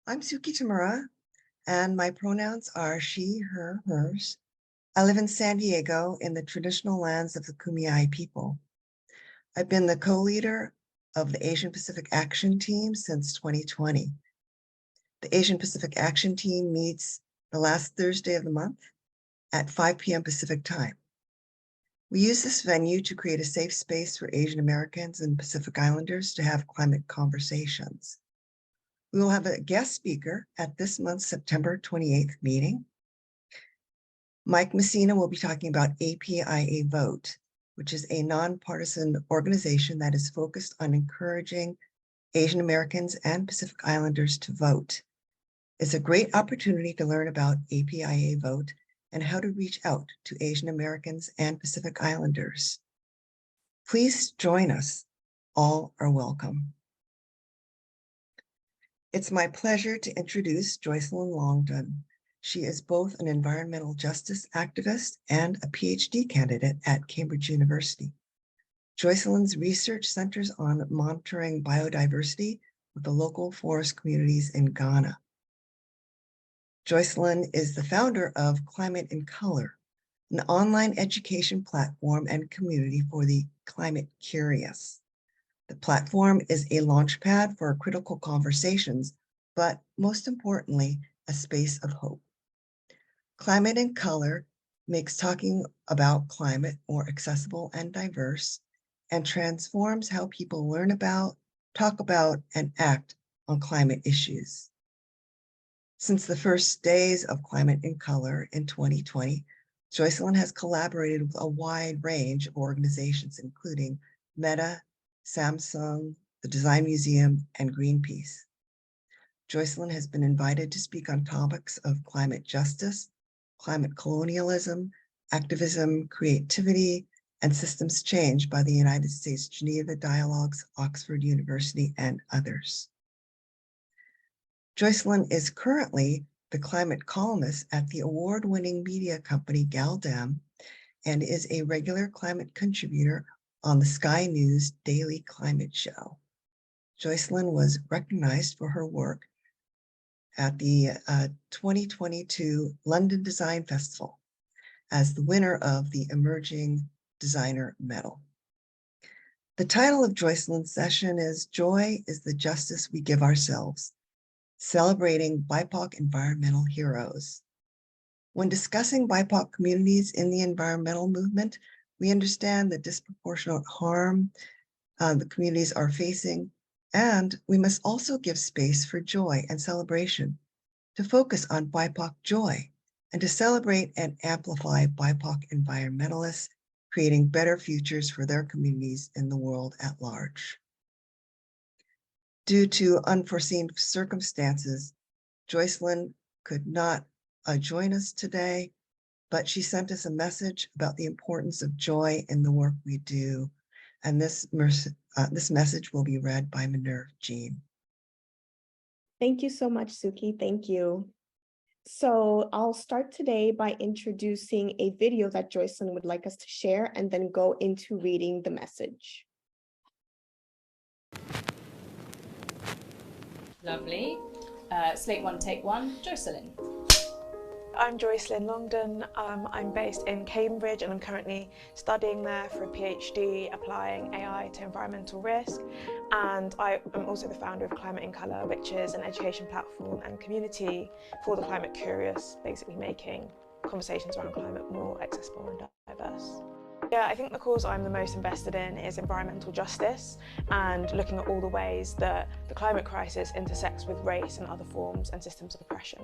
I'm Suki Tamura, and my pronouns are she, her, hers. I live in San Diego in the traditional lands of the Kumeyaay people. I've been the co-leader of the Asian Pacific Action Team since 2020. The Asian Pacific Action Team meets the last Thursday of the month at 5 p.m. Pacific time. We use this venue to create a safe space for Asian Americans and Pacific Islanders to have climate conversations. We will have a guest speaker at this month's September 28th meeting. Mike Messina will be talking about APIA Vote, which is a nonpartisan organization that is focused on encouraging Asian Americans and Pacific Islanders to vote. It's a great opportunity to learn about APIA Vote and how to reach out to Asian Americans and Pacific Islanders. Please join us. All are welcome. It's my pleasure to introduce Joycelyn Longdon. She is both an environmental justice activist and a PhD candidate at Cambridge University. Joycelyn's research centers on monitoring biodiversity with the local forest communities in Ghana. Joycelyn is the founder of ClimateInColour, an online education platform and community for the climate curious. The platform is a launchpad for critical conversations, but most importantly, a space of hope. ClimateInColour makes talking about climate more accessible and diverse, and transforms how people learn about, talk about, and act on climate issues. Since the first days of ClimateInColour in 2020, Joycelyn has collaborated with a wide range of organizations, including Meta, Samsung, the Design Museum, and Greenpeace. Joycelyn has been invited to speak on topics of climate justice, climate colonialism, activism, creativity, and systems change by the United States Geneva Dialogues, Oxford University, and others. Joycelyn is currently the climate columnist at the award-winning media company Galdem and is a regular climate contributor on the Sky News Daily Climate Show. Joycelyn was recognized for her work at the 2022 London Design Festival as the winner of the Emerging Designer Medal. The title of Joycelyn's session is Joy is the Justice We Give Ourselves, Celebrating BIPOC Environmental Heroes. When discussing BIPOC communities in the environmental movement, we understand the disproportionate harm the communities are facing, and we must also give space for joy and celebration, to focus on BIPOC joy, and to celebrate and amplify BIPOC environmentalists, creating better futures for their communities in the world at large. Due to unforeseen circumstances, Joycelyn could not join us today, but she sent us a message about the importance of joy in the work we do. And this message will be read by Minerve Jean. Thank you so much, Suki. Thank you. So I'll start today by introducing a video that Joycelyn would like us to share and then go into reading the message. Lovely. Slate 1, take 1, Joycelyn. I'm Joycelyn Longdon. I'm based in Cambridge and I'm currently studying there for a PhD applying AI to environmental risk. And I am also the founder of ClimateInColour, which is an education platform and community for the climate curious, basically making conversations around climate more accessible and diverse. Yeah, I think the cause I'm the most invested in is environmental justice and looking at all the ways that the climate crisis intersects with race and other forms and systems of oppression.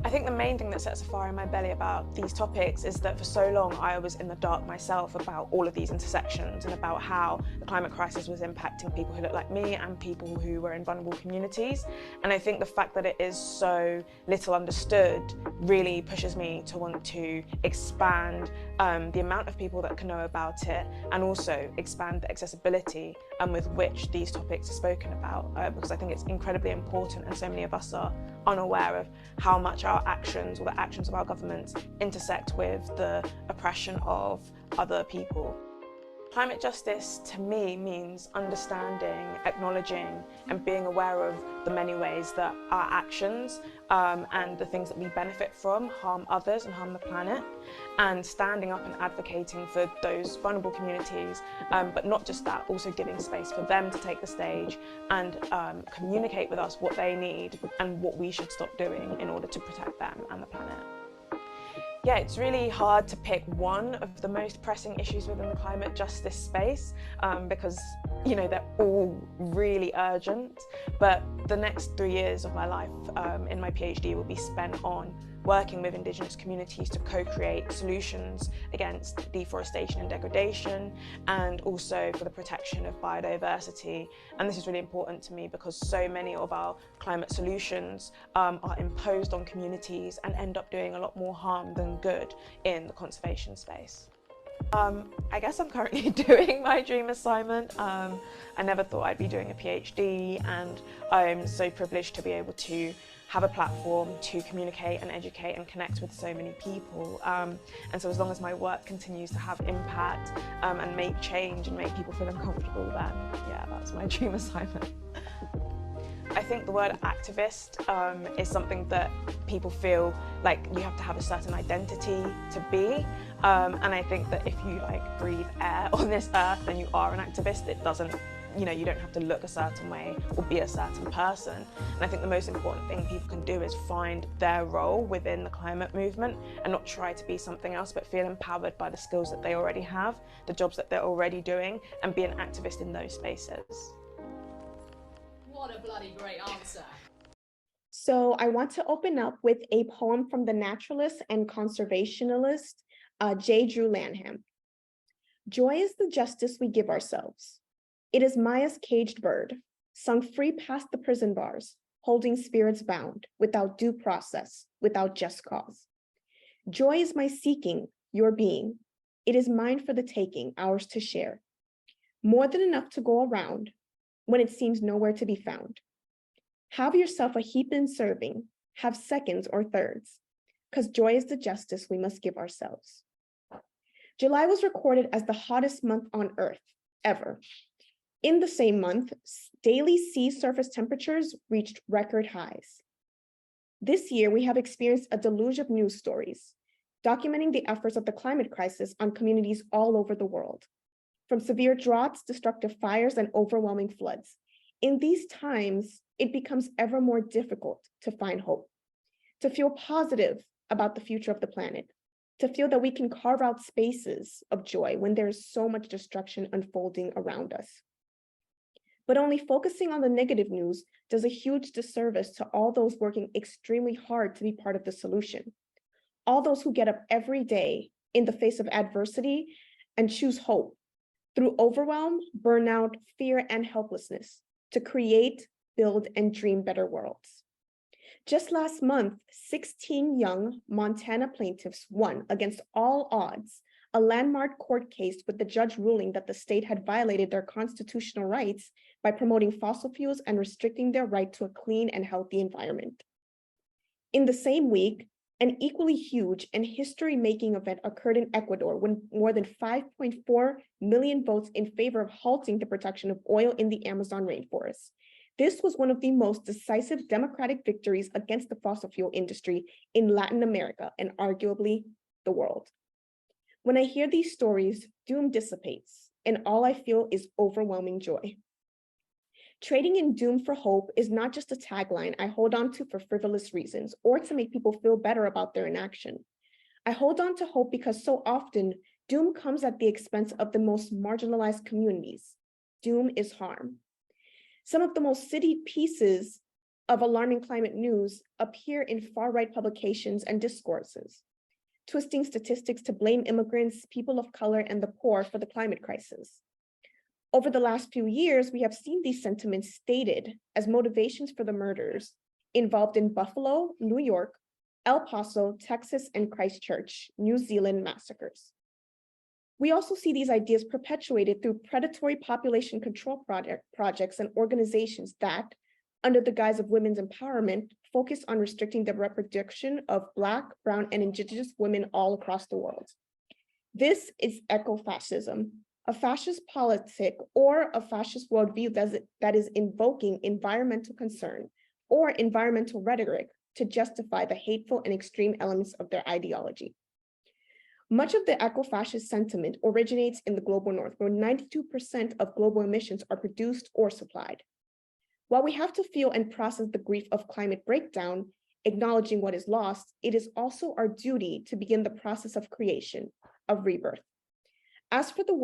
I think the main thing that sets a fire in my belly about these topics is that for so long I was in the dark myself about all of these intersections and about how the climate crisis was impacting people who look like me and people who were in vulnerable communities. And I think the fact that it is so little understood really pushes me to want to expand the amount of people that can know about it, and also expand the accessibility with which these topics are spoken about, because I think it's incredibly important and so many of us are unaware of how much our actions or the actions of our governments intersect with the oppression of other people. Climate justice to me means understanding, acknowledging and being aware of the many ways that our actions and the things that we benefit from harm others and harm the planet, and standing up and advocating for those vulnerable communities, but not just that, also giving space for them to take the stage and communicate with us what they need and what we should stop doing in order to protect them and the planet. Yeah, it's really hard to pick one of the most pressing issues within the climate justice space because, you know, they're all really urgent. But the next 3 years of my life in my PhD will be spent on working with Indigenous communities to co-create solutions against deforestation and degradation, and also for the protection of biodiversity. And this is really important to me because so many of our climate solutions are imposed on communities and end up doing a lot more harm than good in the conservation space. I guess I'm currently doing my dream assignment. I never thought I'd be doing a PhD, and I'm so privileged to be able to have a platform to communicate and educate and connect with so many people. And so as long as my work continues to have impact and make change and make people feel uncomfortable, then yeah, that's my dream assignment. I think the word activist is something that people feel like you have to have a certain identity to be. And I think that if you breathe air on this earth, then you are an activist. It doesn't, you know, you don't have to look a certain way or be a certain person. And I think the most important thing people can do is find their role within the climate movement and not try to be something else, but feel empowered by the skills that they already have, the jobs that they're already doing, and be an activist in those spaces. What a bloody great answer. So I want to open up with a poem from the naturalist and conservationalist, J. Drew Lanham. Joy is the justice we give ourselves. It is Maya's caged bird, sung free past the prison bars, holding spirits bound, without due process, without just cause. Joy is my seeking, your being. It is mine for the taking, ours to share. More than enough to go around, when it seems nowhere to be found. Have yourself a heap in serving, have seconds or thirds, because joy is the justice we must give ourselves. July was recorded as the hottest month on Earth, ever. In the same month, daily sea surface temperatures reached record highs. This year, we have experienced a deluge of news stories, documenting the efforts of the climate crisis on communities all over the world. From severe droughts, destructive fires, and overwhelming floods. In these times, it becomes ever more difficult to find hope, to feel positive about the future of the planet, to feel that we can carve out spaces of joy when there is so much destruction unfolding around us. But only focusing on the negative news does a huge disservice to all those working extremely hard to be part of the solution. All those who get up every day in the face of adversity and choose hope, through overwhelm, burnout, fear, and helplessness, to create, build, and dream better worlds. Just last month, 16 young Montana plaintiffs won against all odds a landmark court case with the judge ruling that the state had violated their constitutional rights by promoting fossil fuels and restricting their right to a clean and healthy environment. In the same week, an equally huge and history-making event occurred in Ecuador when more than 5.4 million votes in favor of halting the production of oil in the Amazon rainforest. This was one of the most decisive democratic victories against the fossil fuel industry in Latin America and arguably the world. When I hear these stories, doom dissipates, and all I feel is overwhelming joy. Trading in doom for hope is not just a tagline I hold on to for frivolous reasons or to make people feel better about their inaction. I hold on to hope because so often doom comes at the expense of the most marginalized communities. Doom is harm. Some of the most city pieces of alarming climate news appear in far-right publications and discourses, twisting statistics to blame immigrants, people of color, and the poor for the climate crisis. Over the last few years, we have seen these sentiments stated as motivations for the murders involved in Buffalo, New York, El Paso, Texas, and Christchurch, New Zealand massacres. We also see these ideas perpetuated through predatory population control projects and organizations that, under the guise of women's empowerment, focus on restricting the reproduction of Black, Brown, and Indigenous women all across the world. This is ecofascism, A fascist politic or a fascist worldview that is invoking environmental concern or environmental rhetoric to justify the hateful and extreme elements of their ideology. Much of the eco-fascist sentiment originates in the global north, where 92% of global emissions are produced or supplied. While we have to feel and process the grief of climate breakdown, acknowledging what is lost, it is also our duty to begin the process of creation, of rebirth. As the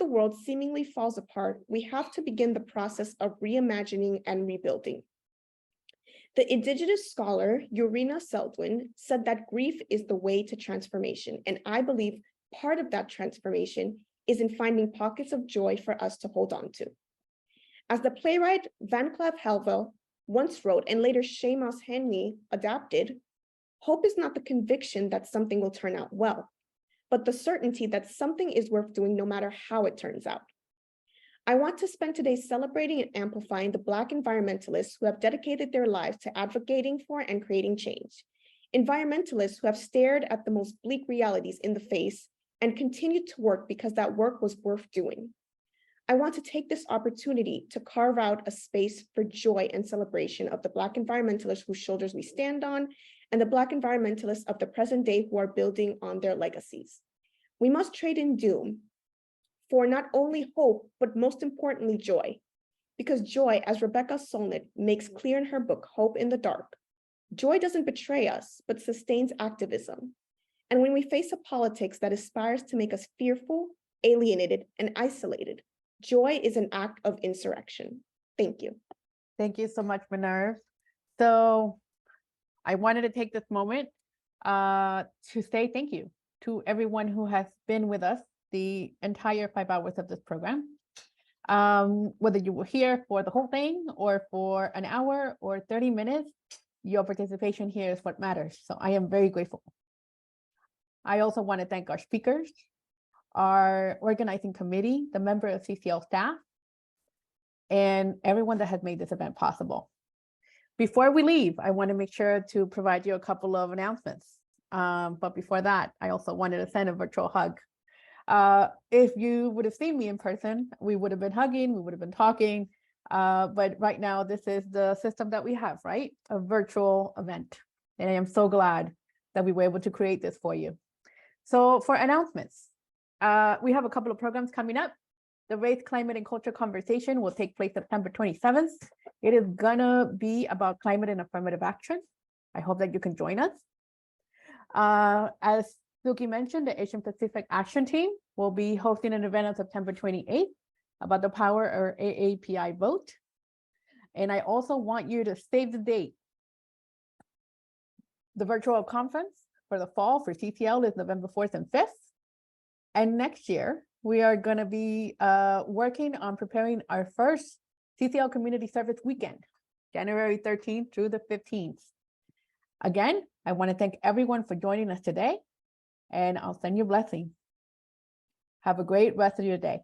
world seemingly falls apart, we have to begin the process of reimagining and rebuilding. The indigenous scholar, Urena Seldwin, said that grief is the way to transformation, and I believe part of that transformation is in finding pockets of joy for us to hold on to. As the playwright Václav Havel once wrote, and later Seamus Heaney adapted, hope is not the conviction that something will turn out well, but the certainty that something is worth doing no matter how it turns out. I want to spend today celebrating and amplifying the Black environmentalists who have dedicated their lives to advocating for and creating change. Environmentalists who have stared at the most bleak realities in the face and continued to work because that work was worth doing. I want to take this opportunity to carve out a space for joy and celebration of the Black environmentalists whose shoulders we stand on, and the Black environmentalists of the present day who are building on their legacies. We must trade in doom for not only hope, but most importantly, joy. Because joy, as Rebecca Solnit makes clear in her book, Hope in the Dark, joy doesn't betray us, but sustains activism. And when we face a politics that aspires to make us fearful, alienated, and isolated, joy is an act of insurrection. Thank you. Thank you so much, Minerve. So I wanted to take this moment to say thank you to everyone who has been with us the entire 5 hours of this program. Whether you were here for the whole thing or for an hour or 30 minutes, your participation here is what matters. So I am very grateful. I also want to thank our speakers, our organizing committee, the member of CCL staff, and everyone that has made this event possible. Before we leave, I want to make sure to provide you a couple of announcements. But before that, I also wanted to send a virtual hug. If you would have seen me in person, we would have been hugging, we would have been talking. But right now, this is the system that we have, right? A virtual event. And I am so glad that we were able to create this for you. So for announcements, we have a couple of programs coming up. The Race, Climate, and Culture Conversation will take place September 27th. It is gonna be about climate and affirmative action. I hope that you can join us. As Suki mentioned, the Asian Pacific Action Team will be hosting an event on September 28th about the power or AAPI vote. And I also want you to save the date. The virtual conference for the fall for CCL is November 4th and 5th. And next year, we are going to be working on preparing our first CCL Community Service Weekend, January 13th through the 15th. Again, I want to thank everyone for joining us today, and I'll send you blessings. Have a great rest of your day.